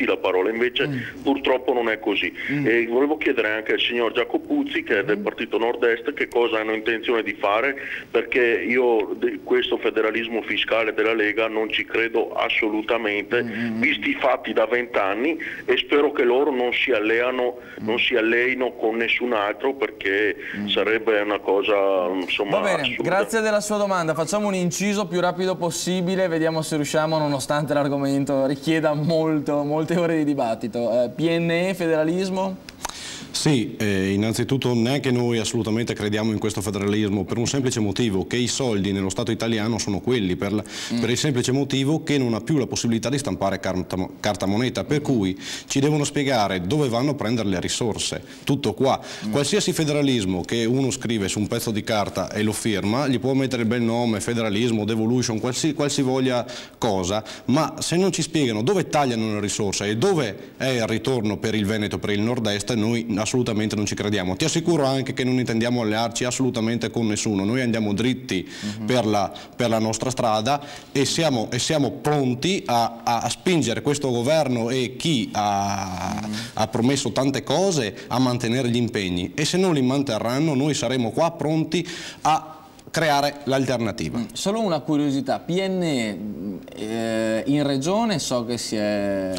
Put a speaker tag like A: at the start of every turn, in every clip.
A: tutti la parola, invece purtroppo non è così. E volevo chiedere anche al signor Giacopuzzi, che è del partito Nord-Est, che cosa hanno intenzione di fare, perché io questo federalismo fiscale della Lega non ci credo assolutamente, visti i fatti da 20 anni, e spero che loro non si alleino con nessun altro, perché sarebbe una cosa, insomma,
B: va bene,
A: assurda.
B: grazie della sua domanda. Facciamo un inciso più rapido possibile, vediamo se riusciamo, nonostante l'argomento richieda molte ore di dibattito. PNE, federalismo?
C: Sì, innanzitutto neanche noi assolutamente crediamo in questo federalismo, per un semplice motivo, che i soldi nello Stato italiano sono quelli, per il semplice motivo che non ha più la possibilità di stampare carta moneta, per cui ci devono spiegare dove vanno a prendere le risorse, tutto qua. Qualsiasi federalismo che uno scrive su un pezzo di carta e lo firma, gli può mettere il bel nome, federalismo, devolution, qualsivoglia cosa, ma se non ci spiegano dove tagliano le risorse e dove è il ritorno per il Veneto, per il Nord-Est, noi assolutamente non ci crediamo. Ti assicuro anche che non intendiamo allearci assolutamente con nessuno, noi andiamo dritti per la nostra strada e siamo pronti a spingere questo governo e chi ha promesso tante cose a mantenere gli impegni, e se non li manterranno noi saremo qua pronti a creare l'alternativa.
B: Solo una curiosità, PNE in regione so che si è...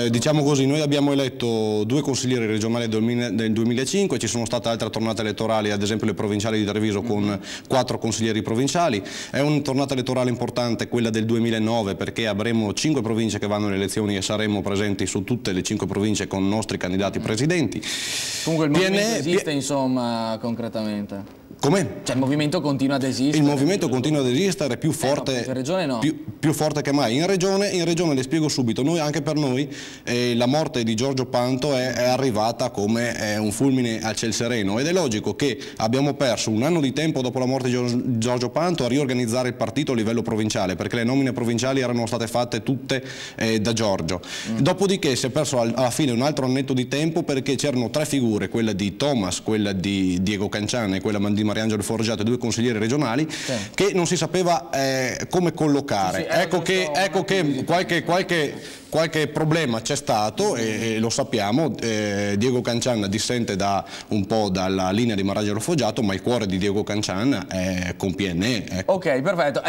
C: diciamo così, noi abbiamo eletto 2 consiglieri regionali del 2005, ci sono state altre tornate elettorali, ad esempio le provinciali di Treviso con 4 consiglieri provinciali. È una tornata elettorale importante quella del 2009, perché avremo 5 province che vanno alle elezioni e saremo presenti su tutte le 5 province con nostri candidati presidenti.
B: Comunque il movimento esiste, insomma, concretamente.
C: Come?
B: Cioè il movimento continua ad esistere?
C: Il movimento continua ad esistere, più forte,
B: in regione no.
C: più forte che mai. In regione le spiego subito, anche per noi la morte di Giorgio Panto è arrivata come un fulmine a ciel sereno, ed è logico che abbiamo perso un anno di tempo dopo la morte di Giorgio Panto a riorganizzare il partito a livello provinciale, perché le nomine provinciali erano state fatte tutte da Giorgio. Dopodiché si è perso alla fine un altro annetto di tempo, perché c'erano 3 figure, quella di Thomas, quella di Diego Canciana e quella di Mariangelo Forgiato, 2 consiglieri regionali, che non si sapeva come collocare. Ecco che qualche problema c'è stato e lo sappiamo. Diego Canciana dissente un po' dalla linea di Mariangelo Forgiato, ma il cuore di Diego Canciana è con PNE.
B: Ok, perfetto.